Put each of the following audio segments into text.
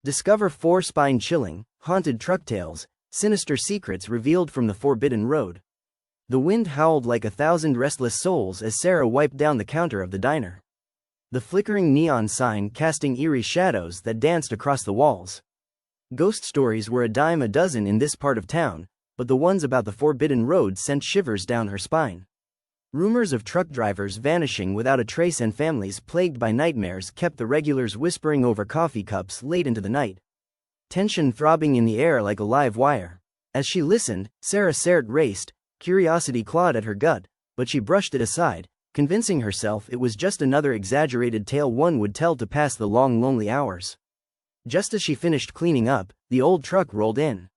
Discover 4 spine-chilling, haunted truck tales, sinister secrets revealed from the forbidden road. The wind howled like 1,000 restless souls as Sarah wiped down the counter of the diner. The flickering neon sign casting eerie shadows that danced across the walls. Ghost stories were a dime a dozen in this part of town, but the ones about the forbidden road sent shivers down her spine. Rumors of truck drivers vanishing without a trace and families plagued by nightmares kept the regulars whispering over coffee cups late into the night. Tension throbbing in the air like a live wire. As she listened, Sarah's heart raced, curiosity clawed at her gut, but she brushed it aside, convincing herself it was just another exaggerated tale one would tell to pass the long lonely hours. Just as she finished cleaning up, the old truck rolled in.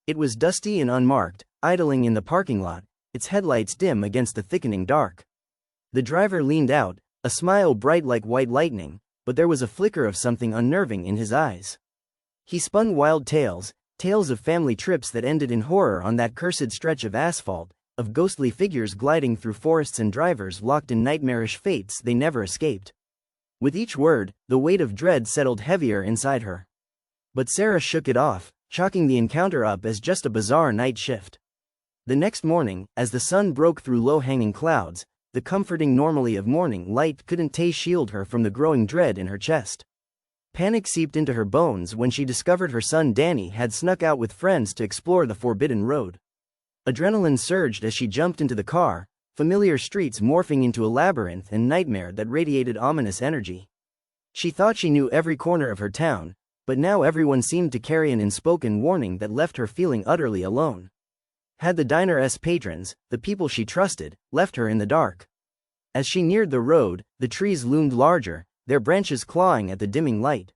It was dusty and unmarked, idling in the parking lot, its headlights dim against the thickening dark. The driver leaned out, a smile bright like white lightning, but there was a flicker of something unnerving in his eyes. He spun wild tales of family trips that ended in horror on that cursed stretch of asphalt, of ghostly figures gliding through forests and drivers locked in nightmarish fates they never escaped. With each word, the weight of dread settled heavier inside her. But Sarah shook it off, chalking the encounter up as just a bizarre night shift. The next morning, as the sun broke through low-hanging clouds, the comforting normalcy of morning light couldn't shield her from the growing dread in her chest. Panic seeped into her bones when she discovered her son Dany had snuck out with friends to explore the forbidden road. Adrenaline surged as she jumped into the car, familiar streets morphing into a labyrinth and nightmare that radiated ominous energy. She thought she knew every corner of her town, but now everyone seemed to carry an unspoken warning that left her feeling utterly alone. Had the diner's patrons, the people she trusted, left her in the dark? As she neared the road, the trees loomed larger, their branches clawing at the dimming light.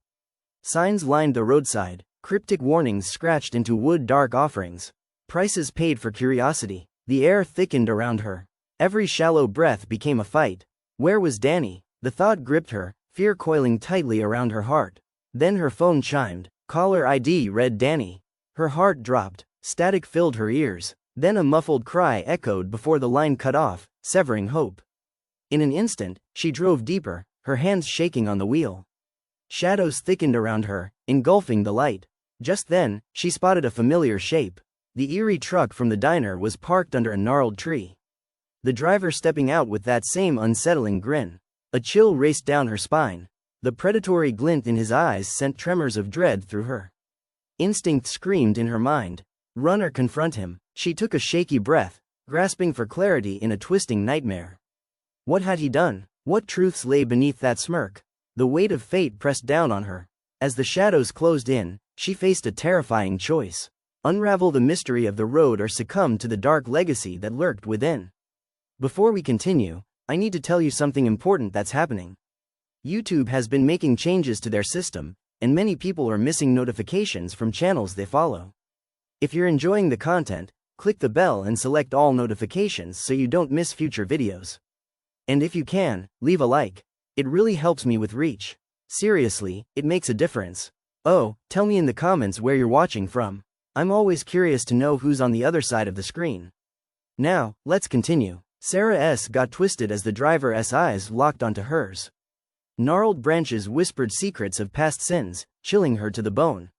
Signs lined the roadside, cryptic warnings scratched into wood dark offerings. Prices paid for curiosity. The air thickened around her. Every shallow breath became a fight. Where was Dany? The thought gripped her, fear coiling tightly around her heart. Then her phone chimed. Caller ID read Dany. Her heart dropped. Static filled her ears. Then a muffled cry echoed before the line cut off, severing hope. In an instant, she drove deeper, her hands shaking on the wheel. Shadows thickened around her, engulfing the light. Just then, she spotted a familiar shape. The eerie truck from the diner was parked under a gnarled tree. The driver stepping out with that same unsettling grin. A chill raced down her spine. The predatory glint in his eyes sent tremors of dread through her. Instinct screamed in her mind. Run or confront him. She took a shaky breath, grasping for clarity in a twisting nightmare. What had he done? What truths lay beneath that smirk? The weight of fate pressed down on her. As the shadows closed in, she faced a terrifying choice. Unravel the mystery of the road or succumb to the dark legacy that lurked within. Before we continue, I need to tell you something important that's happening. YouTube has been making changes to their system, and many people are missing notifications from channels they follow. If you're enjoying the content, click the bell and select all notifications so you don't miss future videos. And if you can, leave a like. It really helps me with reach. Seriously, it makes a difference. Oh, tell me in the comments where you're watching from. I'm always curious to know who's on the other side of the screen. Now, let's continue. Sarah's got twisted as the driver's eyes locked onto hers. Gnarled branches whispered secrets of past sins, chilling her to the bone.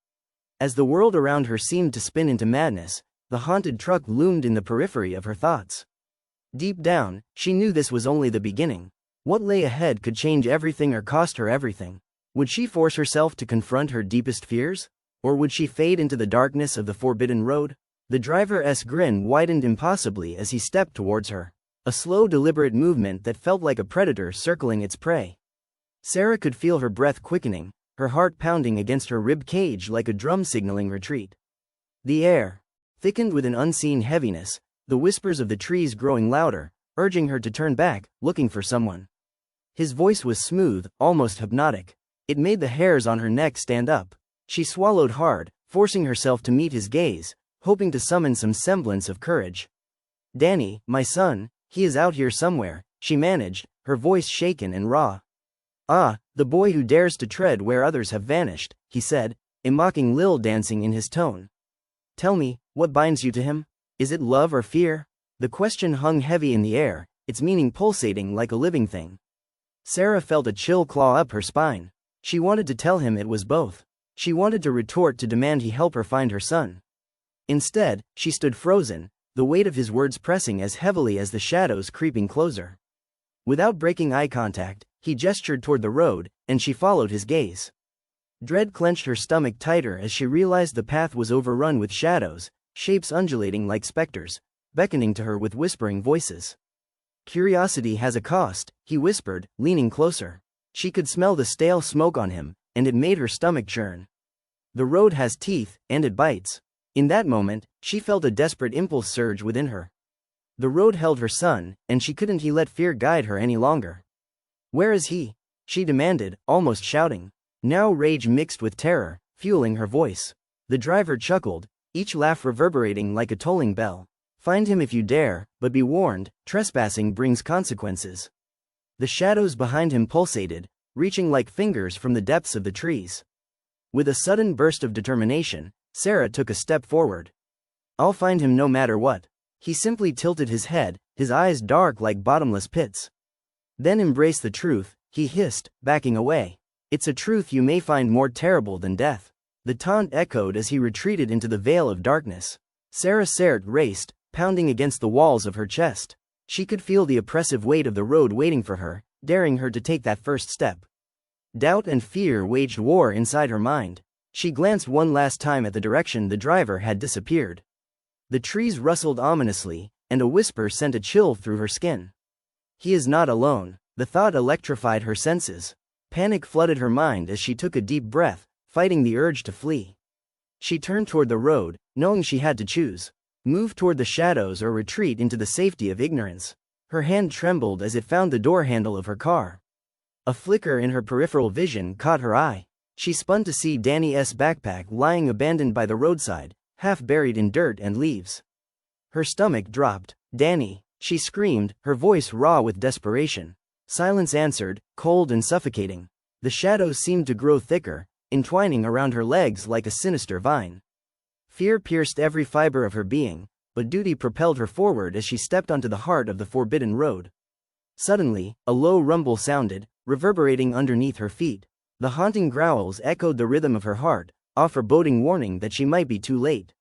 As the world around her seemed to spin into madness, the haunted truck loomed in the periphery of her thoughts. Deep down, she knew this was only the beginning. What lay ahead could change everything or cost her everything. Would she force herself to confront her deepest fears? Or would she fade into the darkness of the forbidden road? The driver's grin widened impossibly as he stepped towards her. A slow, deliberate movement that felt like a predator circling its prey. Sarah could feel her breath quickening, her heart pounding against her rib cage like a drum signaling retreat. The air thickened with an unseen heaviness, the whispers of the trees growing louder, urging her to turn back, looking for someone. His voice was smooth, almost hypnotic. It made the hairs on her neck stand up. She swallowed hard, forcing herself to meet his gaze, hoping to summon some semblance of courage. Dany, my son, he is out here somewhere, she managed, her voice shaken and raw. Ah, the boy who dares to tread where others have vanished, he said, a mocking lilt dancing in his tone. Tell me, what binds you to him? Is it love or fear? The question hung heavy in the air, its meaning pulsating like a living thing. Sarah felt a chill claw up her spine. She wanted to tell him it was both. She wanted to retort to demand he help her find her son. Instead, she stood frozen, the weight of his words pressing as heavily as the shadows creeping closer. Without breaking eye contact, he gestured toward the road, and she followed his gaze. Dread clenched her stomach tighter as she realized the path was overrun with shadows, shapes undulating like specters, beckoning to her with whispering voices. Curiosity has a cost, he whispered, leaning closer. She could smell the stale smoke on him, and it made her stomach churn. The road has teeth, and it bites. In that moment, she felt a desperate impulse surge within her. The road held her son, and she couldn't let fear guide her any longer. "Where is he?" she demanded, almost shouting. Now rage mixed with terror, fueling her voice. The driver chuckled, each laugh reverberating like a tolling bell. "Find him if you dare, but be warned, trespassing brings consequences." The shadows behind him pulsated, reaching like fingers from the depths of the trees. With a sudden burst of determination, Sarah took a step forward. "I'll find him no matter what." He simply tilted his head, his eyes dark like bottomless pits. "Then embrace the truth," he hissed, backing away. "It's a truth you may find more terrible than death." The taunt echoed as he retreated into the veil of darkness. Sarah's heart raced, pounding against the walls of her chest. She could feel the oppressive weight of the road waiting for her, daring her to take that first step. Doubt and fear waged war inside her mind. She glanced one last time at the direction the driver had disappeared. The trees rustled ominously, and a whisper sent a chill through her skin. "He is not alone." The thought electrified her senses. Panic flooded her mind as she took a deep breath, fighting the urge to flee. She turned toward the road, knowing she had to choose. Move toward the shadows or retreat into the safety of ignorance. Her hand trembled as it found the door handle of her car. A flicker in her peripheral vision caught her eye. She spun to see Dany's backpack lying abandoned by the roadside, half buried in dirt and leaves. Her stomach dropped. "Dany!" she screamed, her voice raw with desperation. Silence answered, cold and suffocating. The shadows seemed to grow thicker, entwining around her legs like a sinister vine. Fear pierced every fiber of her being, but duty propelled her forward as she stepped onto the heart of the forbidden road. Suddenly, a low rumble sounded, reverberating underneath her feet. The haunting growls echoed the rhythm of her heart, a foreboding warning that she might be too late.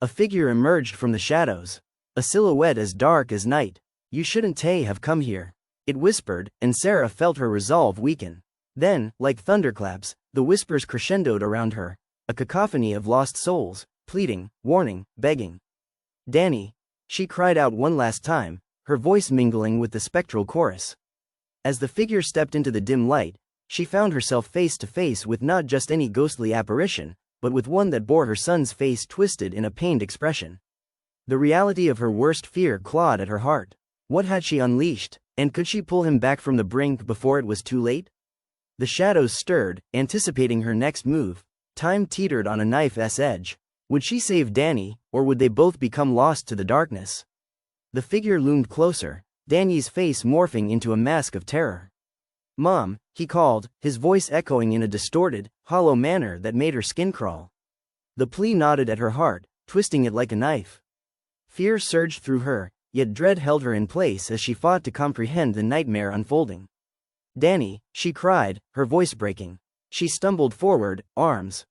A figure emerged from the shadows. A silhouette as dark as night. "You shouldn't have come here," it whispered, and Sarah felt her resolve weaken. Then, like thunderclaps, the whispers crescendoed around her, a cacophony of lost souls, pleading, warning, begging. "Dany!" she cried out one last time, her voice mingling with the spectral chorus. As the figure stepped into the dim light, she found herself face to face with not just any ghostly apparition, but with one that bore her son's face twisted in a pained expression. The reality of her worst fear clawed at her heart. What had she unleashed, and could she pull him back from the brink before it was too late? The shadows stirred, anticipating her next move. Time teetered on a knife's edge. Would she save Dany, or would they both become lost to the darkness? The figure loomed closer, Dany's face morphing into a mask of terror. "Mom," he called, his voice echoing in a distorted, hollow manner that made her skin crawl. The plea knotted at her heart, twisting it like a knife. Fear surged through her, yet dread held her in place as she fought to comprehend the nightmare unfolding. "Dany," she cried, her voice breaking. She stumbled forward, arms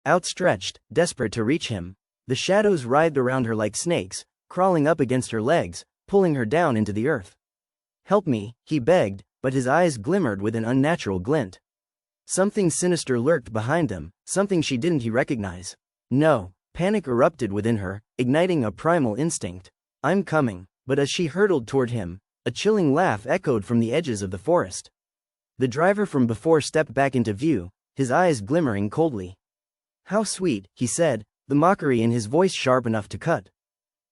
outstretched, desperate to reach him. The shadows writhed around her like snakes, crawling up against her legs, pulling her down into the earth. "Help me," he begged, but his eyes glimmered with an unnatural glint. Something sinister lurked behind them, something she didn't recognize. "No." Panic erupted within her, igniting a primal instinct. "I'm coming." But as she hurtled toward him, a chilling laugh echoed from the edges of the forest. The driver from before stepped back into view, his eyes glimmering coldly. "How sweet," he said, the mockery in his voice sharp enough to cut.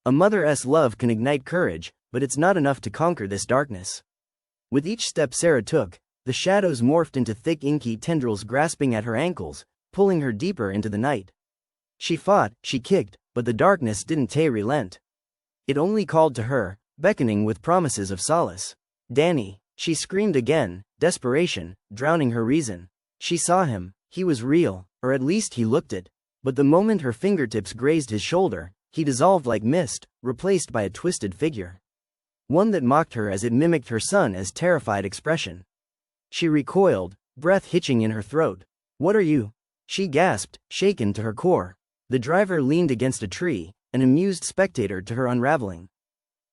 "A mother's love can ignite courage, but it's not enough to conquer this darkness." With each step Sarah took, the shadows morphed into thick inky tendrils grasping at her ankles, pulling her deeper into the night. She fought, she kicked, but the darkness didn't relent. It only called to her, beckoning with promises of solace. "Dany!" she screamed again, desperation, drowning her reason. She saw him, he was real, or at least he looked it. But the moment her fingertips grazed his shoulder, he dissolved like mist, replaced by a twisted figure. One that mocked her as it mimicked her son's terrified expression. She recoiled, breath hitching in her throat. "What are you?" She gasped, shaken to her core. The driver leaned against a tree, an amused spectator to her unraveling.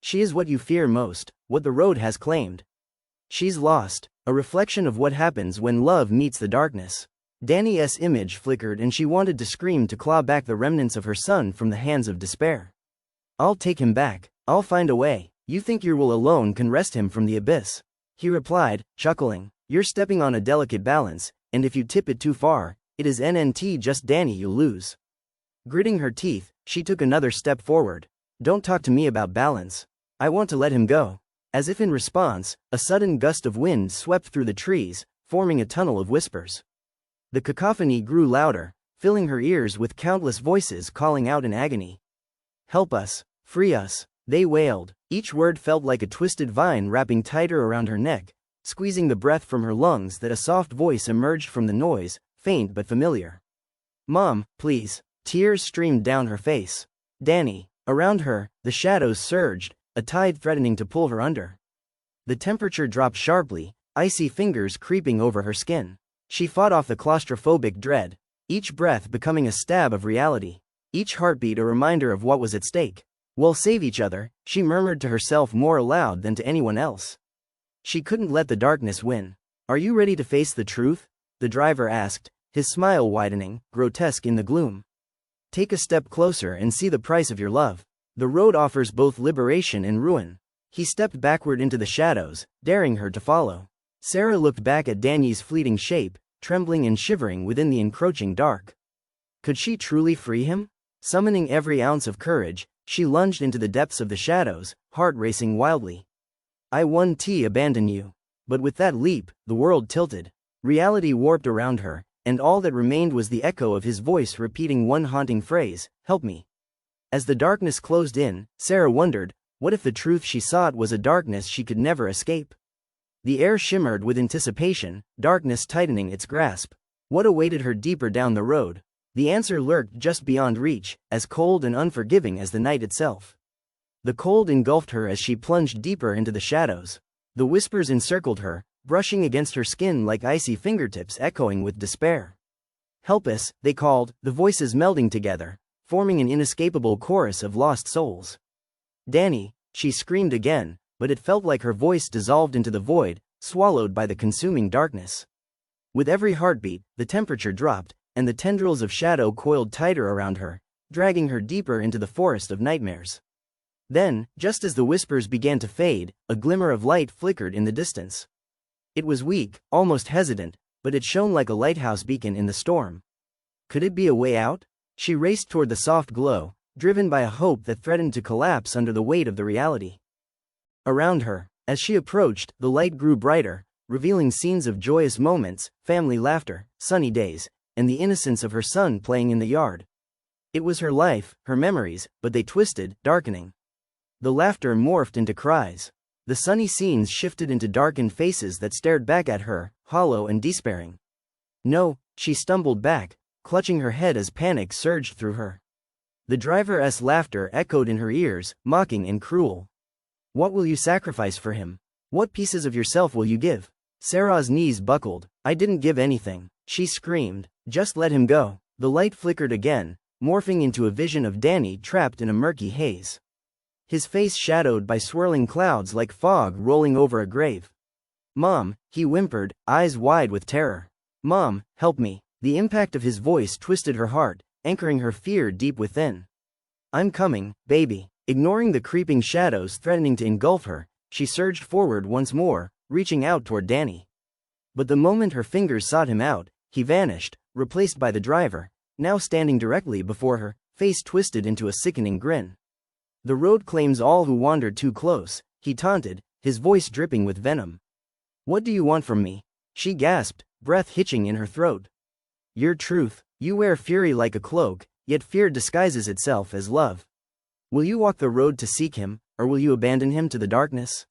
She is what you fear most, what the road has claimed. She's lost, a reflection of what happens when love meets the darkness. Dany's image flickered and she wanted to scream to claw back the remnants of her son from the hands of despair. I'll take him back, I'll find a way. You think your will alone can wrest him from the abyss? He replied, chuckling. You're stepping on a delicate balance, and if you tip it too far, it is just Dany you'll lose. Gritting her teeth, she took another step forward. Don't talk to me about balance. I want to let him go. As if in response, a sudden gust of wind swept through the trees, forming a tunnel of whispers. The cacophony grew louder, filling her ears with countless voices calling out in agony. Help us, free us, they wailed. Each word felt like a twisted vine wrapping tighter around her neck, squeezing the breath from her lungs. That a soft voice emerged from the noise, faint but familiar. Mom, please. Tears streamed down her face. Dany. Around her, the shadows surged, a tide threatening to pull her under. The temperature dropped sharply, icy fingers creeping over her skin. She fought off the claustrophobic dread, each breath becoming a stab of reality, each heartbeat a reminder of what was at stake. We'll save each other, she murmured to herself more aloud than to anyone else. She couldn't let the darkness win. Are you ready to face the truth? The driver asked, his smile widening, grotesque in the gloom. Take a step closer and see the price of your love. The road offers both liberation and ruin. He stepped backward into the shadows, daring her to follow. Sarah looked back at Dany's fleeting shape, trembling and shivering within the encroaching dark. Could she truly free him? Summoning every ounce of courage, she lunged into the depths of the shadows, heart racing wildly. I won't abandon you. But with that leap, the world tilted. Reality warped around her, and all that remained was the echo of his voice repeating one haunting phrase, help me. As the darkness closed in, Sarah wondered, what if the truth she sought was a darkness she could never escape? The air shimmered with anticipation, darkness tightening its grasp. What awaited her deeper down the road? The answer lurked just beyond reach, as cold and unforgiving as the night itself. The cold engulfed her as she plunged deeper into the shadows. The whispers encircled her, brushing against her skin like icy fingertips echoing with despair. Help us, they called, the voices melding together, forming an inescapable chorus of lost souls. Dany, she screamed again, but it felt like her voice dissolved into the void, swallowed by the consuming darkness. With every heartbeat, the temperature dropped, and the tendrils of shadow coiled tighter around her, dragging her deeper into the forest of nightmares. Then, just as the whispers began to fade, a glimmer of light flickered in the distance. It was weak, almost hesitant, but it shone like a lighthouse beacon in the storm. Could it be a way out? She raced toward the soft glow, driven by a hope that threatened to collapse under the weight of the reality. Around her, as she approached, the light grew brighter, revealing scenes of joyous moments, family laughter, sunny days, and the innocence of her son playing in the yard. It was her life, her memories, but they twisted, darkening. The laughter morphed into cries. The sunny scenes shifted into darkened faces that stared back at her, hollow and despairing. No, she stumbled back, clutching her head as panic surged through her. The driver's laughter echoed in her ears, mocking and cruel. What will you sacrifice for him? What pieces of yourself will you give? Sarah's knees buckled. I didn't give anything, she screamed. Just let him go. The light flickered again, morphing into a vision of Dany trapped in a murky haze. His face shadowed by swirling clouds like fog rolling over a grave. Mom, he whimpered, eyes wide with terror. Mom, help me. The impact of his voice twisted her heart, anchoring her fear deep within. I'm coming, baby. Ignoring the creeping shadows threatening to engulf her, she surged forward once more, reaching out toward Dany. But the moment her fingers sought him out, he vanished, replaced by the driver, now standing directly before her, face twisted into a sickening grin. The road claims all who wander too close, he taunted, his voice dripping with venom. What do you want from me? She gasped, breath hitching in her throat. Your truth. You wear fury like a cloak, yet fear disguises itself as love. Will you walk the road to seek him, or will you abandon him to the darkness?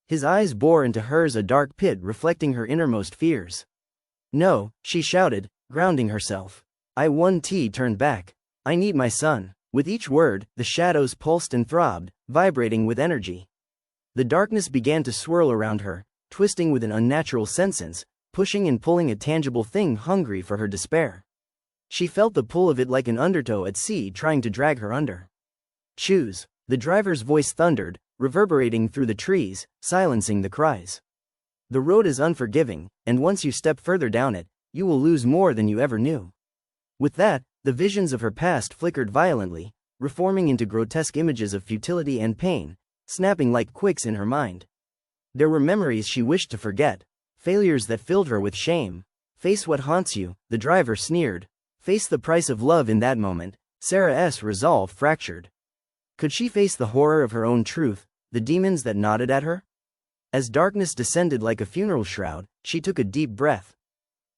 His eyes bore into hers a dark pit reflecting her innermost fears. No, she shouted, grounding herself. I won't turn back. I need my son. With each word, the shadows pulsed and throbbed, vibrating with energy. The darkness began to swirl around her, twisting with an unnatural sentience, pushing and pulling a tangible thing hungry for her despair. She felt the pull of it like an undertow at sea trying to drag her under. Choose. The driver's voice thundered, reverberating through the trees, silencing the cries. The road is unforgiving, and once you step further down it, you will lose more than you ever knew. With that, the visions of her past flickered violently, reforming into grotesque images of futility and pain, snapping like quicks in her mind. There were memories she wished to forget, failures that filled her with shame. Face what haunts you, the driver sneered. Face the price of love. In that moment, Sarah's resolve fractured. Could she face the horror of her own truth, the demons that nodded at her? As darkness descended like a funeral shroud, she took a deep breath.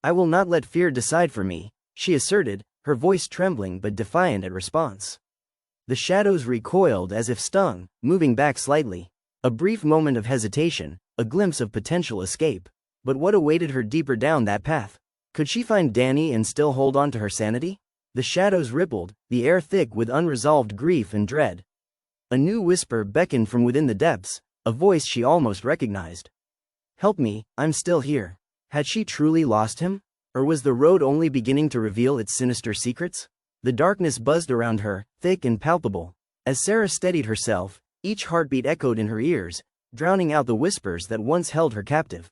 I will not let fear decide for me, she asserted, her voice trembling but defiant at response. The shadows recoiled as if stung, moving back slightly. A brief moment of hesitation, a glimpse of potential escape. But what awaited her deeper down that path? Could she find Dany and still hold on to her sanity? The shadows rippled, the air thick with unresolved grief and dread. A new whisper beckoned from within the depths, a voice she almost recognized. Help me, I'm still here. Had she truly lost him? Or was the road only beginning to reveal its sinister secrets? The darkness buzzed around her, thick and palpable. As Sarah steadied herself, each heartbeat echoed in her ears, drowning out the whispers that once held her captive.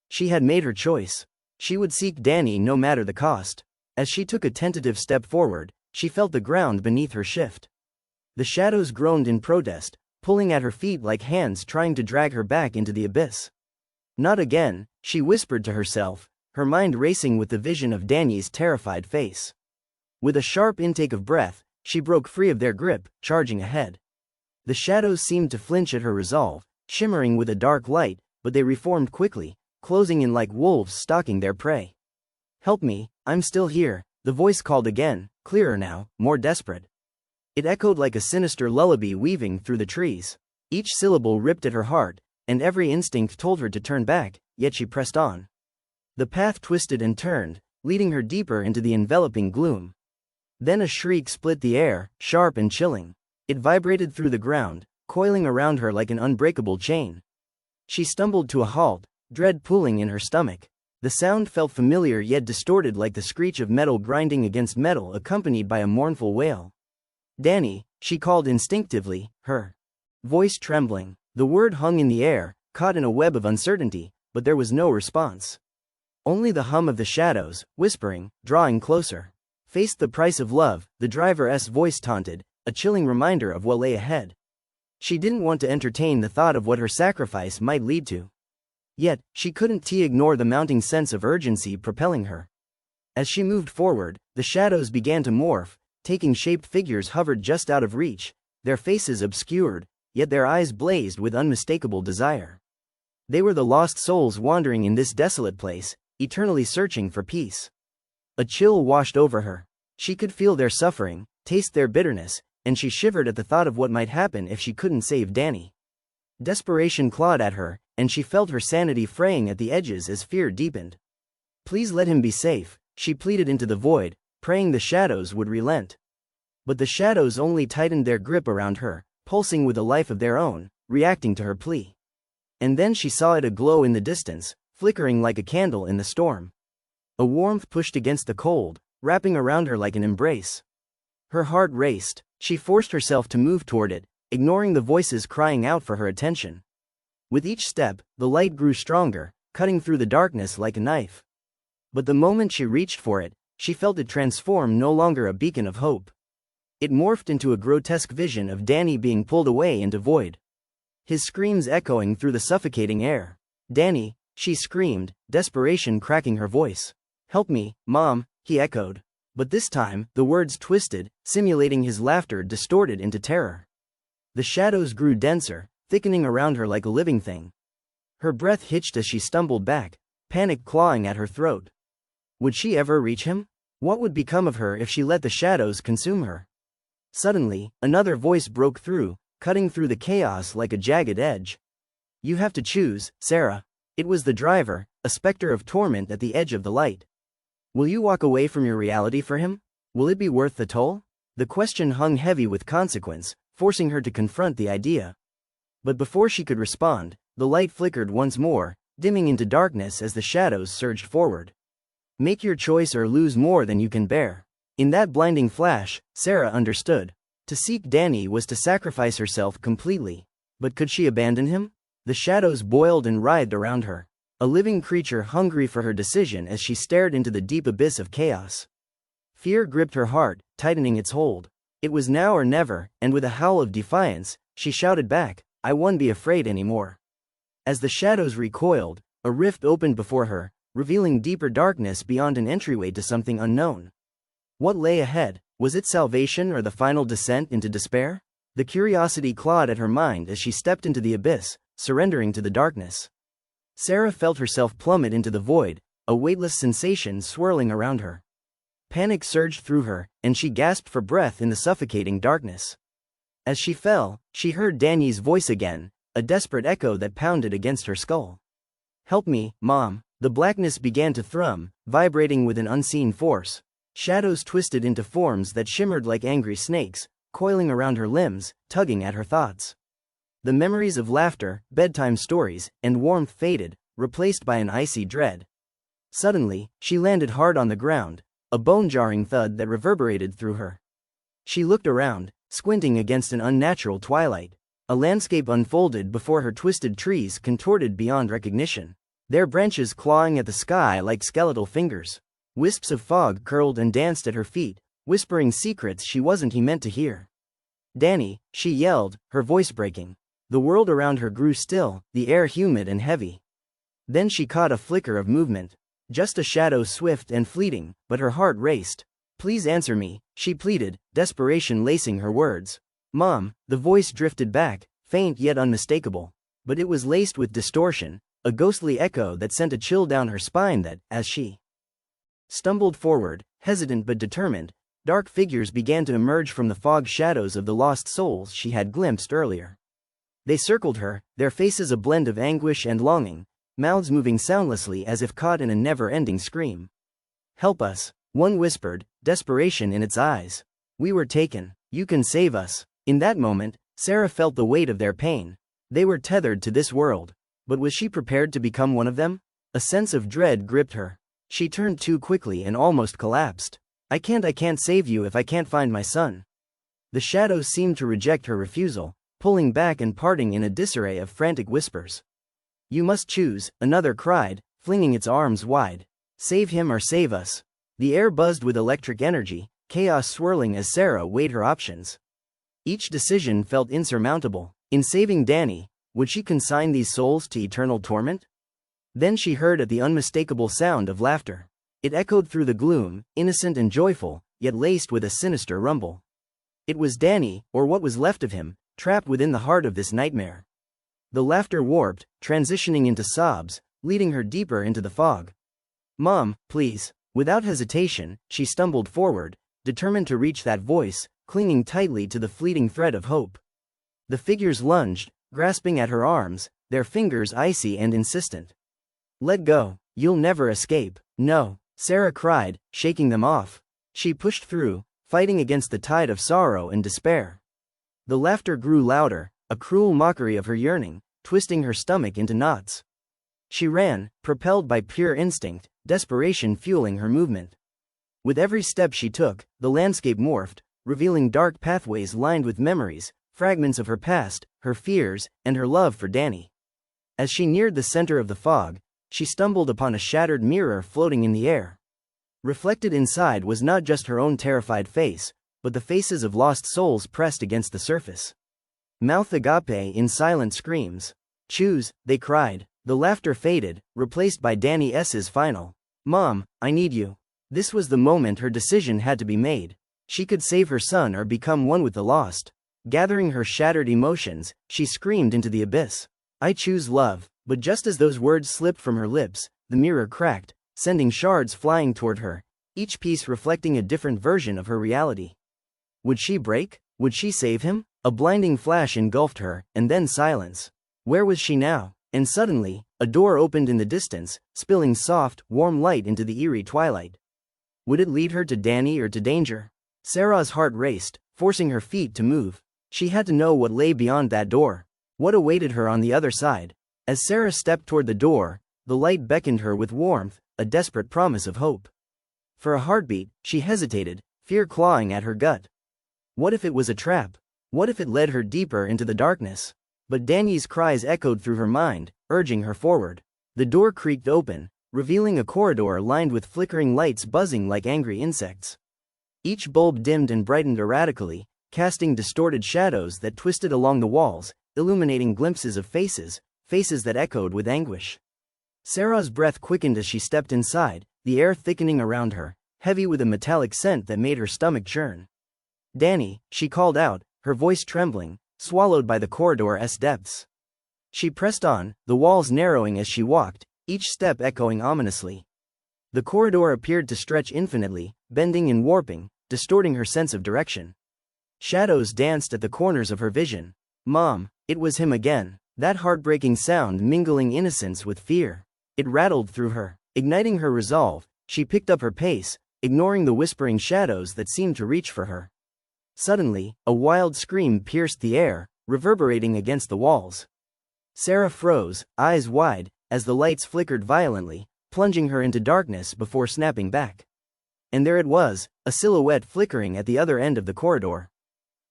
She had made her choice. She would seek Dany no matter the cost. As she took a tentative step forward, she felt the ground beneath her shift. The shadows groaned in protest, pulling at her feet like hands trying to drag her back into the abyss. Not again, she whispered to herself, her mind racing with the vision of Dany's terrified face. With a sharp intake of breath, she broke free of their grip, charging ahead. The shadows seemed to flinch at her resolve, shimmering with a dark light, but they reformed quickly, closing in like wolves stalking their prey. Help me, I'm still here, the voice called again, clearer now, more desperate. It echoed like a sinister lullaby weaving through the trees. Each syllable ripped at her heart, and every instinct told her to turn back, yet she pressed on. The path twisted and turned, leading her deeper into the enveloping gloom. Then a shriek split the air, sharp and chilling. It vibrated through the ground, coiling around her like an unbreakable chain. She stumbled to a halt, dread pulling in her stomach. The sound felt familiar yet distorted, like the screech of metal grinding against metal accompanied by a mournful wail. Dany, she called instinctively, her voice trembling. The word hung in the air, caught in a web of uncertainty, but there was no response. Only the hum of the shadows, whispering, drawing closer. Face the price of love, the driver's voice taunted, a chilling reminder of what lay ahead. She didn't want to entertain the thought of what her sacrifice might lead to. Yet, she couldn't ignore the mounting sense of urgency propelling her. As she moved forward, the shadows began to morph, taking shape. Figures hovered just out of reach, their faces obscured, yet their eyes blazed with unmistakable desire. They were the lost souls wandering in this desolate place, eternally searching for peace. A chill washed over her. She could feel their suffering, taste their bitterness, and she shivered at the thought of what might happen if she couldn't save Dany. Desperation clawed at her, and she felt her sanity fraying at the edges as fear deepened. Please let him be safe, she pleaded into the void, praying the shadows would relent. But the shadows only tightened their grip around her, pulsing with a life of their own, reacting to her plea. And then she saw it aglow in the distance, flickering like a candle in the storm. A warmth pushed against the cold, wrapping around her like an embrace. Her heart raced. She forced herself to move toward it, ignoring the voices crying out for her attention. With each step, the light grew stronger, cutting through the darkness like a knife. But the moment she reached for it, she felt it transform, no longer a beacon of hope. It morphed into a grotesque vision of Dany being pulled away into void. His screams echoing through the suffocating air. Dany, she screamed, desperation cracking her voice. Help me, Mom, he echoed. But this time, the words twisted, simulating his laughter distorted into terror. The shadows grew denser, thickening around her like a living thing. Her breath hitched as she stumbled back, panic clawing at her throat. Would she ever reach him? What would become of her if she let the shadows consume her? Suddenly, another voice broke through, cutting through the chaos like a jagged edge. You have to choose, Sarah. It was the driver, a specter of torment at the edge of the light. Will you walk away from your reality for him? Will it be worth the toll? The question hung heavy with consequence, forcing her to confront the idea. But before she could respond, the light flickered once more, dimming into darkness as the shadows surged forward. Make your choice or lose more than you can bear. In that blinding flash, Sarah understood. To seek Dany was to sacrifice herself completely. But could she abandon him? The shadows boiled and writhed around her. A living creature hungry for her decision as she stared into the deep abyss of chaos. Fear gripped her heart, tightening its hold. It was now or never, and with a howl of defiance, she shouted back, "I won't be afraid anymore." As the shadows recoiled, a rift opened before her, revealing deeper darkness beyond an entryway to something unknown. What lay ahead? Was it salvation or the final descent into despair? The curiosity clawed at her mind as she stepped into the abyss, surrendering to the darkness. Sarah felt herself plummet into the void, a weightless sensation swirling around her. Panic surged through her, and she gasped for breath in the suffocating darkness. As she fell, she heard Dany's voice again, a desperate echo that pounded against her skull. "Help me, Mom." The blackness began to thrum, vibrating with an unseen force. Shadows twisted into forms that shimmered like angry snakes, coiling around her limbs, tugging at her thoughts. The memories of laughter, bedtime stories, and warmth faded, replaced by an icy dread. Suddenly, she landed hard on the ground, a bone-jarring thud that reverberated through her. She looked around, squinting against an unnatural twilight. A landscape unfolded before her, twisted trees contorted beyond recognition, their branches clawing at the sky like skeletal fingers. Wisps of fog curled and danced at her feet, whispering secrets she wasn't meant to hear. "Dany," she yelled, her voice breaking. The world around her grew still, the air humid and heavy. Then she caught a flicker of movement. Just a shadow, swift and fleeting, but her heart raced. "Please answer me," she pleaded, desperation lacing her words. "Mom," the voice drifted back, faint yet unmistakable. But it was laced with distortion, a ghostly echo that sent a chill down her spine that, as she stumbled forward, hesitant but determined, dark figures began to emerge from the fog shadows of the lost souls she had glimpsed earlier. They circled her, their faces a blend of anguish and longing, mouths moving soundlessly as if caught in a never-ending scream. "Help us," one whispered, desperation in its eyes. "We were taken. You can save us." In that moment, Sarah felt the weight of their pain. They were tethered to this world. But was she prepared to become one of them? A sense of dread gripped her. She turned too quickly and almost collapsed. I can't save you if I can't find my son." The shadows seemed to reject her refusal, pulling back and parting in a disarray of frantic whispers. "You must choose," another cried, flinging its arms wide. "Save him or save us." The air buzzed with electric energy, chaos swirling as Sarah weighed her options. Each decision felt insurmountable. In saving Dany, would she consign these souls to eternal torment? Then she heard the unmistakable sound of laughter. It echoed through the gloom, innocent and joyful, yet laced with a sinister rumble. It was Dany, or what was left of him, trapped within the heart of this nightmare. The laughter warped, transitioning into sobs, leading her deeper into the fog. "Mom, please." Without hesitation, she stumbled forward, determined to reach that voice, clinging tightly to the fleeting thread of hope. The figures lunged, grasping at her arms, their fingers icy and insistent. "Let go. You'll never escape." "No," Sarah cried, shaking them off. She pushed through, fighting against the tide of sorrow and despair. The laughter grew louder, a cruel mockery of her yearning, twisting her stomach into knots. She ran, propelled by pure instinct, desperation fueling her movement. With every step she took, the landscape morphed, revealing dark pathways lined with memories, fragments of her past, her fears, and her love for Dany. As she neared the center of the fog, she stumbled upon a shattered mirror floating in the air. Reflected inside was not just her own terrified face, but the faces of lost souls pressed against the surface. Mouth agape in silent screams. "Choose," they cried. The laughter faded, replaced by Dany's final, "Mom, I need you." This was the moment her decision had to be made. She could save her son or become one with the lost. Gathering her shattered emotions, she screamed into the abyss, "I choose love." But just as those words slipped from her lips, the mirror cracked, sending shards flying toward her, each piece reflecting a different version of her reality. Would she break? Would she save him? A blinding flash engulfed her, and then silence. Where was she now? And suddenly, a door opened in the distance, spilling soft, warm light into the eerie twilight. Would it lead her to Dany or to danger? Sarah's heart raced, forcing her feet to move. She had to know what lay beyond that door. What awaited her on the other side? As Sarah stepped toward the door, the light beckoned her with warmth, a desperate promise of hope. For a heartbeat, she hesitated, fear clawing at her gut. What if it was a trap? What if it led her deeper into the darkness? But Dany's cries echoed through her mind, urging her forward. The door creaked open, revealing a corridor lined with flickering lights buzzing like angry insects. Each bulb dimmed and brightened erratically, casting distorted shadows that twisted along the walls, illuminating glimpses of faces that echoed with anguish. Sarah's breath quickened as she stepped inside, the air thickening around her, heavy with a metallic scent that made her stomach churn. "Dany," she called out, her voice trembling, swallowed by the corridor's depths. She pressed on, the walls narrowing as she walked, each step echoing ominously. The corridor appeared to stretch infinitely, bending and warping, distorting her sense of direction. Shadows danced at the corners of her vision. Mom, it was him again, that heartbreaking sound mingling innocence with fear. It rattled through her, igniting her resolve. She picked up her pace, ignoring the whispering shadows that seemed to reach for her. Suddenly, a wild scream pierced the air, reverberating against the walls. Sarah froze, eyes wide, as the lights flickered violently, plunging her into darkness before snapping back. And there it was, a silhouette flickering at the other end of the corridor.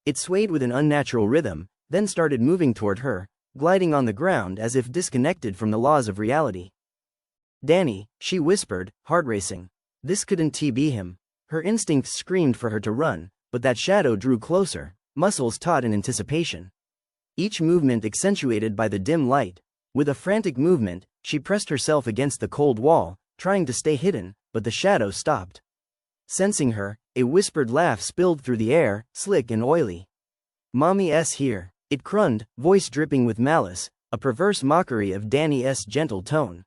It swayed with an unnatural rhythm, then started moving toward her, gliding on the ground as if disconnected from the laws of reality. "Dany," she whispered, heart racing. This couldn't be him. Her instincts screamed for her to run, but that shadow drew closer, muscles taut in anticipation. Each movement accentuated by the dim light. With a frantic movement, she pressed herself against the cold wall, trying to stay hidden, but the shadow stopped. Sensing her, a whispered laugh spilled through the air, slick and oily. "Mommy's here," it crooned, voice dripping with malice, a perverse mockery of Dany's gentle tone.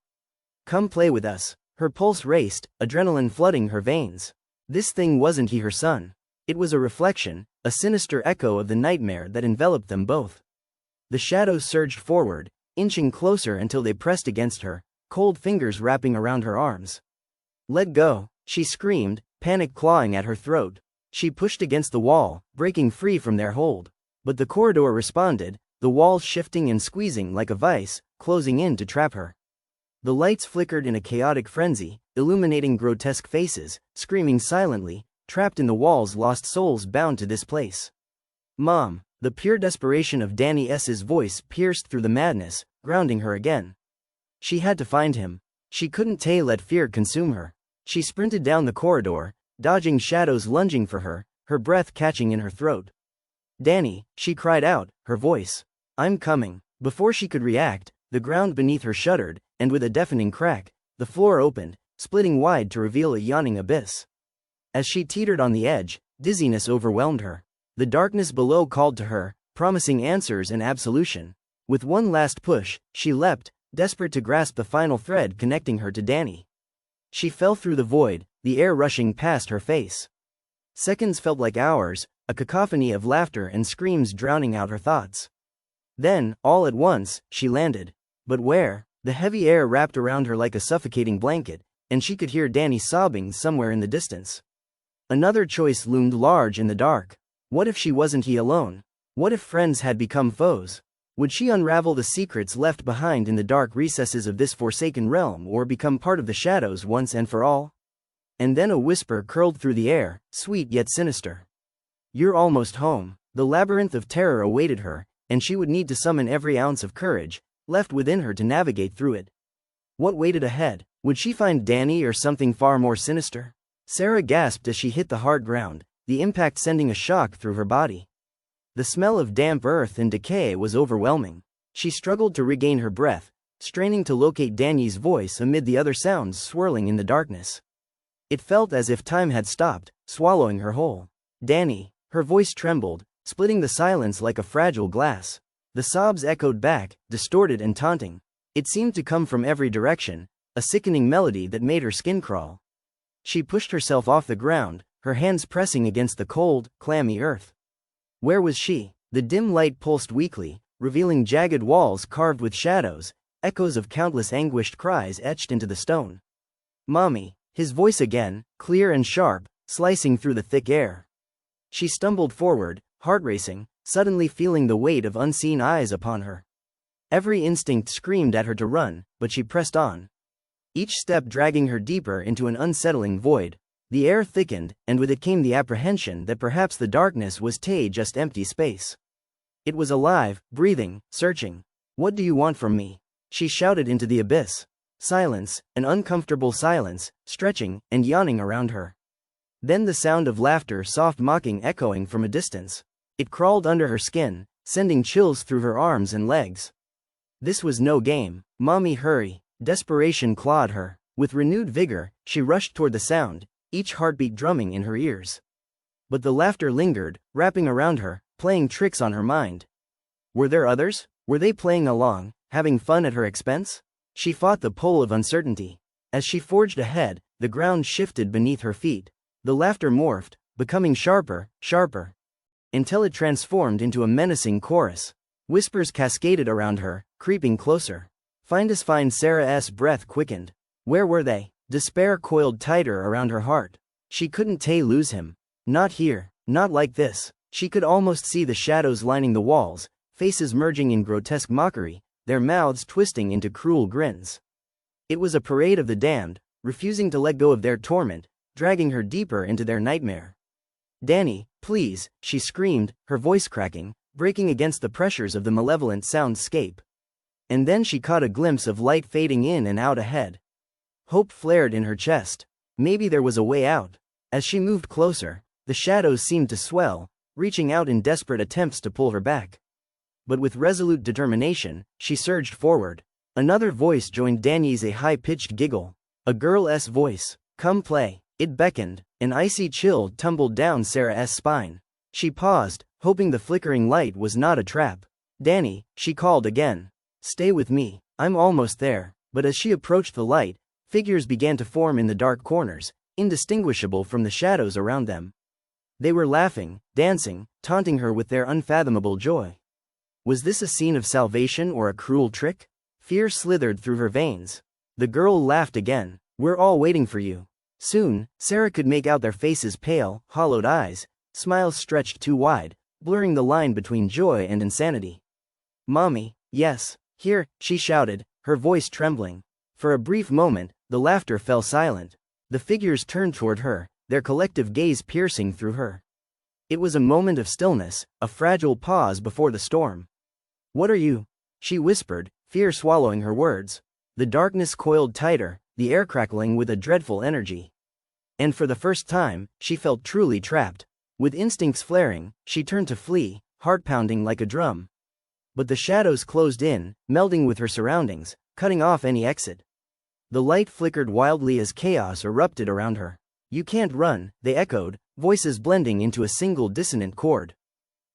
"Come play with us." Her pulse raced, adrenaline flooding her veins. This thing wasn't her son. It was a reflection, a sinister echo of the nightmare that enveloped them both. The shadows surged forward, inching closer until they pressed against her, cold fingers wrapping around her arms. "Let go," she screamed, panic clawing at her throat. She pushed against the wall, breaking free from their hold. But the corridor responded, the walls shifting and squeezing like a vice, closing in to trap her. The lights flickered in a chaotic frenzy, illuminating grotesque faces, screaming silently, trapped in the walls, lost souls bound to this place. "Mom," the pure desperation of Dany's voice pierced through the madness, grounding her again. She had to find him. She couldn't let fear consume her. She sprinted down the corridor, dodging shadows lunging for her, her breath catching in her throat. "Dany," she cried out, her voice. "I'm coming." Before she could react, the ground beneath her shuddered, and with a deafening crack, the floor opened, splitting wide to reveal a yawning abyss. As she teetered on the edge, dizziness overwhelmed her. The darkness below called to her, promising answers and absolution. With one last push, she leapt, desperate to grasp the final thread connecting her to Dany. She fell through the void, the air rushing past her face. Seconds felt like hours, a cacophony of laughter and screams drowning out her thoughts. Then, all at once, she landed. But where? The heavy air wrapped around her like a suffocating blanket, and she could hear Dany sobbing somewhere in the distance. Another choice loomed large in the dark. What if she wasn't alone? What if friends had become foes? Would she unravel the secrets left behind in the dark recesses of this forsaken realm, or become part of the shadows once and for all? And then a whisper curled through the air, sweet yet sinister. "You're almost home." The labyrinth of terror awaited her, and she would need to summon every ounce of courage left within her to navigate through it. What waited ahead? Would she find Dany or something far more sinister? Sarah gasped as she hit the hard ground, the impact sending a shock through her body. The smell of damp earth and decay was overwhelming. She struggled to regain her breath, straining to locate Dany's voice amid the other sounds swirling in the darkness. It felt as if time had stopped, swallowing her whole. "Dany," her voice trembled, splitting the silence like a fragile glass. The sobs echoed back, distorted and taunting. It seemed to come from every direction, a sickening melody that made her skin crawl. She pushed herself off the ground, her hands pressing against the cold, clammy earth. Where was she? The dim light pulsed weakly, revealing jagged walls carved with shadows, echoes of countless anguished cries etched into the stone. "Mommy," his voice again, clear and sharp, slicing through the thick air. She stumbled forward, heart racing, suddenly feeling the weight of unseen eyes upon her. Every instinct screamed at her to run, but she pressed on. Each step dragging her deeper into an unsettling void. The air thickened, and with it came the apprehension that perhaps the darkness was just empty space. It was alive, breathing, searching. "What do you want from me?" she shouted into the abyss. Silence, an uncomfortable silence, stretching and yawning around her. Then the sound of laughter, soft mocking, echoing from a distance. It crawled under her skin, sending chills through her arms and legs. This was no game. "Mommy, hurry!" Desperation clawed her. With renewed vigor, she rushed toward the sound, each heartbeat drumming in her ears. But the laughter lingered, wrapping around her, playing tricks on her mind. Were there others? Were they playing along, having fun at her expense? She fought the pull of uncertainty. As she forged ahead, the ground shifted beneath her feet. The laughter morphed, becoming sharper, sharper, until it transformed into a menacing chorus. Whispers cascaded around her, creeping closer. "Find us, find Sarah's." Breath quickened. Where were they? Despair coiled tighter around her heart. She couldn't lose him. Not here, not like this. She could almost see the shadows lining the walls, faces merging in grotesque mockery, their mouths twisting into cruel grins. It was a parade of the damned, refusing to let go of their torment, dragging her deeper into their nightmare. "Dany, please," she screamed, her voice cracking, breaking against the pressures of the malevolent soundscape. And then she caught a glimpse of light fading in and out ahead. Hope flared in her chest. Maybe there was a way out. As she moved closer, the shadows seemed to swell, reaching out in desperate attempts to pull her back. But with resolute determination, she surged forward. Another voice joined Dany's, a high-pitched giggle. A girl's voice. "Come play." It beckoned. An icy chill tumbled down Sarah's spine. She paused, hoping the flickering light was not a trap. "Dany," she called again. "Stay with me. I'm almost there." But as she approached the light, figures began to form in the dark corners, indistinguishable from the shadows around them. They were laughing, dancing, taunting her with their unfathomable joy. Was this a scene of salvation or a cruel trick? Fear slithered through her veins. The girl laughed again. "We're all waiting for you." Soon, Sarah could make out their faces, pale, hollowed eyes, smiles stretched too wide, blurring the line between joy and insanity. "Mommy, yes, here," she shouted, her voice trembling. For a brief moment, the laughter fell silent. The figures turned toward her, their collective gaze piercing through her. It was a moment of stillness, a fragile pause before the storm. "What are you?" she whispered, fear swallowing her words. The darkness coiled tighter, the air crackling with a dreadful energy. And for the first time, she felt truly trapped. With instincts flaring, she turned to flee, heart pounding like a drum. But the shadows closed in, melding with her surroundings, cutting off any exit. The light flickered wildly as chaos erupted around her. "You can't run," they echoed, voices blending into a single dissonant chord.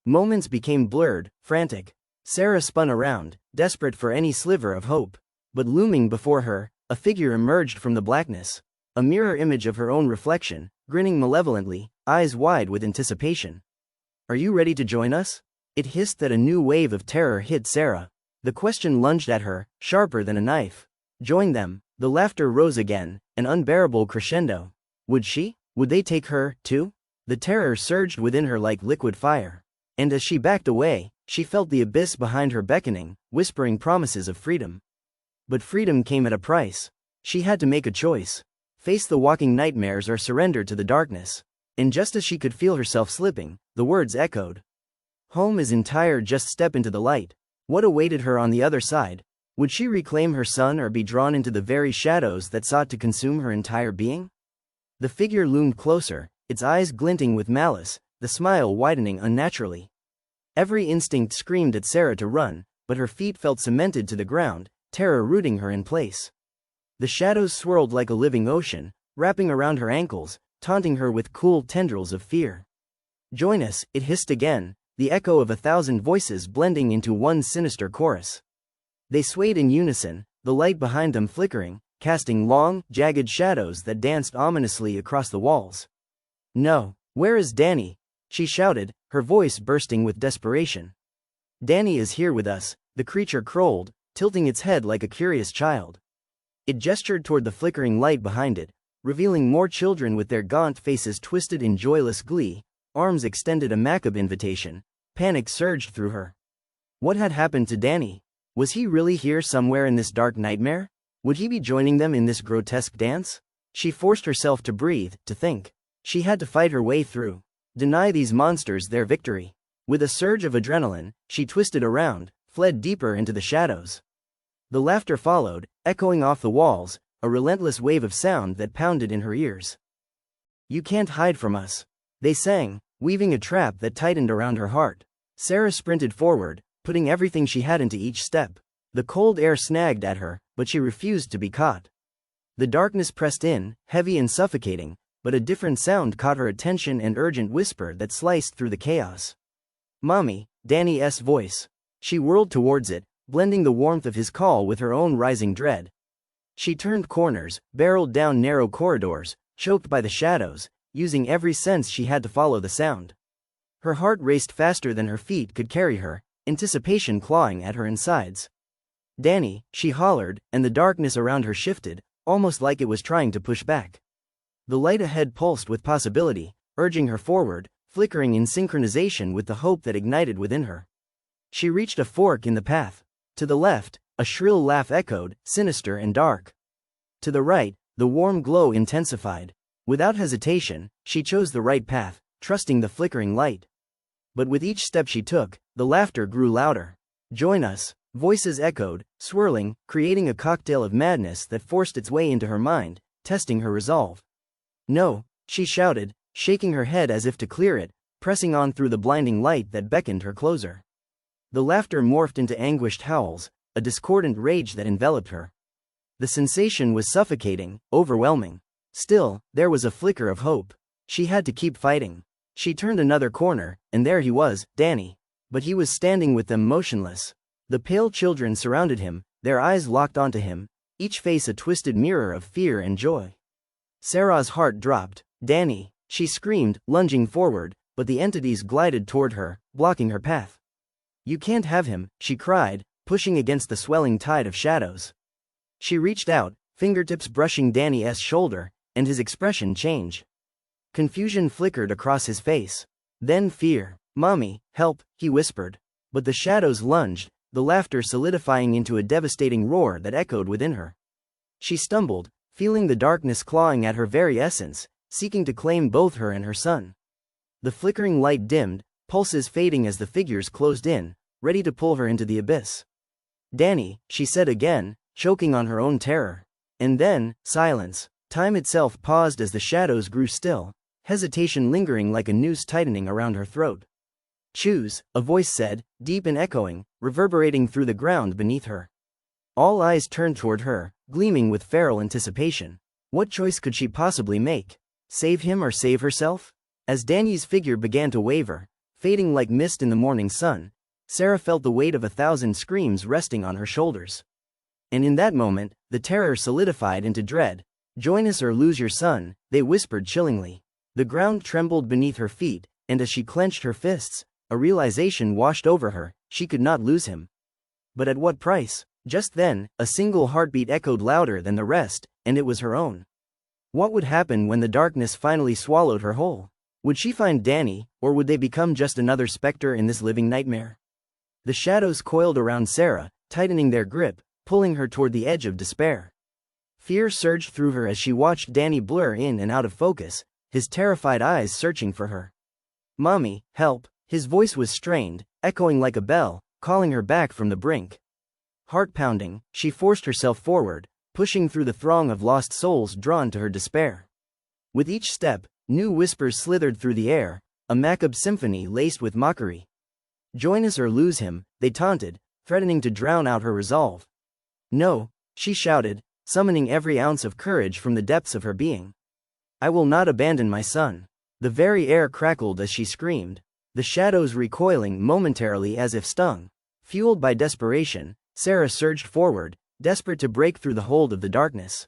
Moments became blurred, frantic. Sarah spun around, desperate for any sliver of hope. But looming before her, a figure emerged from the blackness. A mirror image of her own reflection, grinning malevolently, eyes wide with anticipation. "Are you ready to join us?" It hissed. That a new wave of terror hit Sarah. The question lunged at her, sharper than a knife. Join them. The laughter rose again, an unbearable crescendo. Would she? Would they take her, too? The terror surged within her like liquid fire. And as she backed away, she felt the abyss behind her beckoning, whispering promises of freedom. But freedom came at a price. She had to make a choice. Face the walking nightmares or surrender to the darkness. And just as she could feel herself slipping, the words echoed. "Home is entire, just step into the light." What awaited her on the other side? Would she reclaim her son or be drawn into the very shadows that sought to consume her entire being? The figure loomed closer, its eyes glinting with malice, the smile widening unnaturally. Every instinct screamed at Sarah to run, but her feet felt cemented to the ground, terror rooting her in place. The shadows swirled like a living ocean, wrapping around her ankles, taunting her with cool tendrils of fear. "Join us," it hissed again, the echo of 1,000 voices blending into one sinister chorus. They swayed in unison, the light behind them flickering, casting long, jagged shadows that danced ominously across the walls. "No, where is Dany?" she shouted, her voice bursting with desperation. "Dany is here with us," the creature croaled, tilting its head like a curious child. It gestured toward the flickering light behind it, revealing more children with their gaunt faces twisted in joyless glee, arms extended a macabre invitation. Panic surged through her. What had happened to Dany? Was he really here somewhere in this dark nightmare? Would he be joining them in this grotesque dance? She forced herself to breathe, to think. She had to fight her way through. Deny these monsters their victory. With a surge of adrenaline, she twisted around, fled deeper into the shadows. The laughter followed, echoing off the walls, a relentless wave of sound that pounded in her ears. "You can't hide from us," they sang, weaving a trap that tightened around her heart. Sarah sprinted forward, putting everything she had into each step. The cold air snagged at her, but she refused to be caught. The darkness pressed in, heavy and suffocating, but a different sound caught her attention, an urgent whisper that sliced through the chaos. "Mommy," Dany's voice. She whirled towards it, blending the warmth of his call with her own rising dread. She turned corners, barreled down narrow corridors, choked by the shadows, using every sense she had to follow the sound. Her heart raced faster than her feet could carry her, anticipation clawing at her insides. "Dany," she hollered, and the darkness around her shifted, almost like it was trying to push back. The light ahead pulsed with possibility, urging her forward, flickering in synchronization with the hope that ignited within her. She reached a fork in the path. To the left, a shrill laugh echoed, sinister and dark. To the right, the warm glow intensified. Without hesitation, she chose the right path, trusting the flickering light. But with each step she took, the laughter grew louder. "Join us," voices echoed, swirling, creating a cocktail of madness that forced its way into her mind, testing her resolve. "No," she shouted, shaking her head as if to clear it, pressing on through the blinding light that beckoned her closer. The laughter morphed into anguished howls, a discordant rage that enveloped her. The sensation was suffocating, overwhelming. Still, there was a flicker of hope. She had to keep fighting. She turned another corner, and there he was, Dany. But he was standing with them motionless. The pale children surrounded him, their eyes locked onto him, each face a twisted mirror of fear and joy. Sarah's heart dropped. "Dany," she screamed, lunging forward, but the entities glided toward her, blocking her path. "You can't have him," she cried, pushing against the swelling tide of shadows. She reached out, fingertips brushing Dany's shoulder, and his expression changed. Confusion flickered across his face. Then fear. "Mommy, help," he whispered. But the shadows lunged, the laughter solidifying into a devastating roar that echoed within her. She stumbled, feeling the darkness clawing at her very essence, seeking to claim both her and her son. The flickering light dimmed, pulses fading as the figures closed in, ready to pull her into the abyss. "Dany," she said again, choking on her own terror. And then, silence. Time itself paused as the shadows grew still, hesitation lingering like a noose tightening around her throat. "Choose," a voice said, deep and echoing, reverberating through the ground beneath her. All eyes turned toward her, gleaming with feral anticipation. What choice could she possibly make? Save him or save herself? As Dany's figure began to waver, fading like mist in the morning sun, Sarah felt the weight of 1,000 screams resting on her shoulders. And in that moment, the terror solidified into dread. "Join us or lose your son," they whispered chillingly. The ground trembled beneath her feet, and as she clenched her fists, a realization washed over her: she could not lose him. But at what price? Just then, a single heartbeat echoed louder than the rest, and it was her own. What would happen when the darkness finally swallowed her whole? Would she find Dany, or would they become just another specter in this living nightmare? The shadows coiled around Sarah, tightening their grip, pulling her toward the edge of despair. Fear surged through her as she watched Dany blur in and out of focus, his terrified eyes searching for her. "Mommy, help!" His voice was strained, echoing like a bell, calling her back from the brink. Heart pounding, she forced herself forward, pushing through the throng of lost souls drawn to her despair. With each step, new whispers slithered through the air, a macabre symphony laced with mockery. "Join us or lose him," they taunted, threatening to drown out her resolve. "No," she shouted, summoning every ounce of courage from the depths of her being. "I will not abandon my son." The very air crackled as she screamed, the shadows recoiling momentarily as if stung. Fueled by desperation, Sarah surged forward, desperate to break through the hold of the darkness.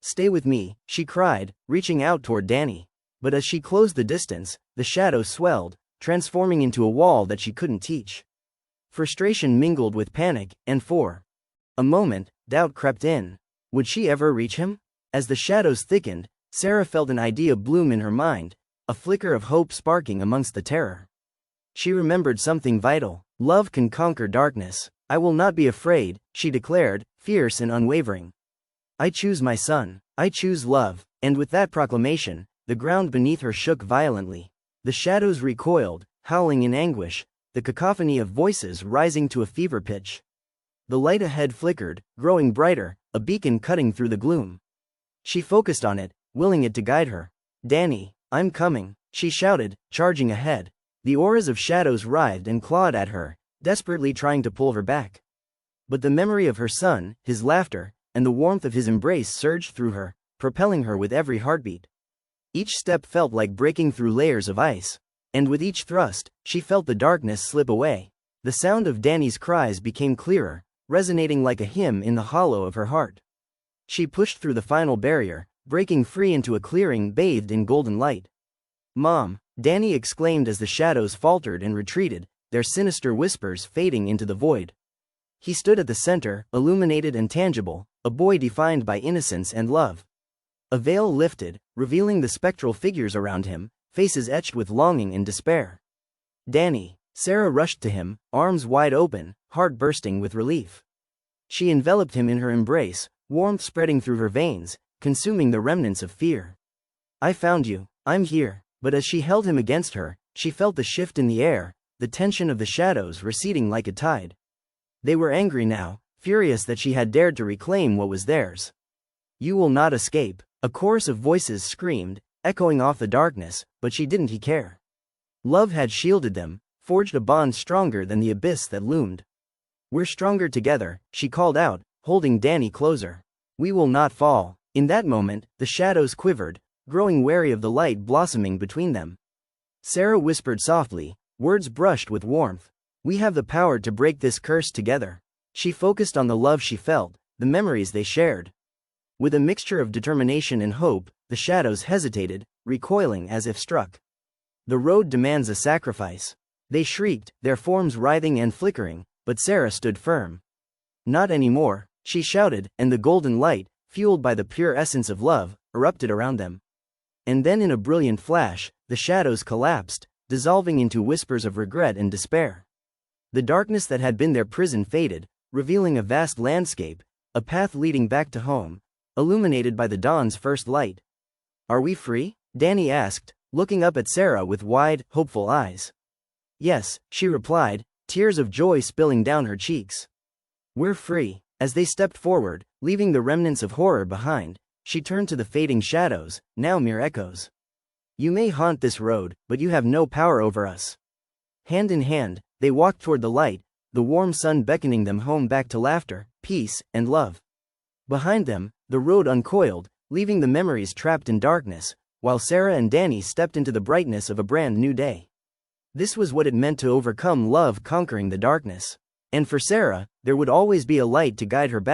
"Stay with me," she cried, reaching out toward Dany. But as she closed the distance, the shadows swelled, transforming into a wall that she couldn't teach. Frustration mingled with panic, and for a moment, doubt crept in. Would she ever reach him? As the shadows thickened, Sarah felt an idea bloom in her mind, a flicker of hope sparking amongst the terror. She remembered something vital. Love can conquer darkness. "I will not be afraid," she declared, fierce and unwavering. "I choose my son. I choose love, And with that proclamation, the ground beneath her shook violently. The shadows recoiled, howling in anguish, the cacophony of voices rising to a fever pitch. The light ahead flickered, growing brighter, a beacon cutting through the gloom. She focused on it, willing it to guide her. "Dany, I'm coming," she shouted, charging ahead. The auras of shadows writhed and clawed at her, desperately trying to pull her back. But the memory of her son, his laughter, and the warmth of his embrace surged through her, propelling her with every heartbeat. Each step felt like breaking through layers of ice. And with each thrust, she felt the darkness slip away. The sound of Dany's cries became clearer, resonating like a hymn in the hollow of her heart. She pushed through the final barrier, breaking free into a clearing bathed in golden light. "Mom!" Dany exclaimed as the shadows faltered and retreated, their sinister whispers fading into the void. He stood at the center, illuminated and tangible, a boy defined by innocence and love. A veil lifted, revealing the spectral figures around him, faces etched with longing and despair. "Dany!" Sarah rushed to him, arms wide open, heart bursting with relief. She enveloped him in her embrace, warmth spreading through her veins, consuming the remnants of fear. "I found you, I'm here." But as she held him against her, she felt the shift in the air, the tension of the shadows receding like a tide. They were angry now, furious that she had dared to reclaim what was theirs. "You will not escape," a chorus of voices screamed, echoing off the darkness, but she didn't care. Love had shielded them, forged a bond stronger than the abyss that loomed. "We're stronger together," she called out, holding Dany closer. "We will not fall." In that moment, the shadows quivered, growing wary of the light blossoming between them. Sarah whispered softly, words brushed with warmth. "We have the power to break this curse together." She focused on the love she felt, the memories they shared. With a mixture of determination and hope, the shadows hesitated, recoiling as if struck. "The road demands a sacrifice." They shrieked, their forms writhing and flickering, but Sarah stood firm. "Not anymore," she shouted, and the golden light, fueled by the pure essence of love, erupted around them. And then in a brilliant flash, the shadows collapsed, dissolving into whispers of regret and despair. The darkness that had been their prison faded, revealing a vast landscape, a path leading back to home, illuminated by the dawn's first light. "Are we free?" Dany asked, looking up at Sarah with wide, hopeful eyes. "Yes," she replied, tears of joy spilling down her cheeks. "We're free." As they stepped forward, leaving the remnants of horror behind, she turned to the fading shadows, now mere echoes. "You may haunt this road, but you have no power over us." Hand in hand, they walked toward the light, the warm sun beckoning them home back to laughter, peace, and love. Behind them, the road uncoiled, leaving the memories trapped in darkness, while Sarah and Dany stepped into the brightness of a brand new day. This was what it meant to overcome love conquering the darkness. And for Sarah, there would always be a light to guide her back.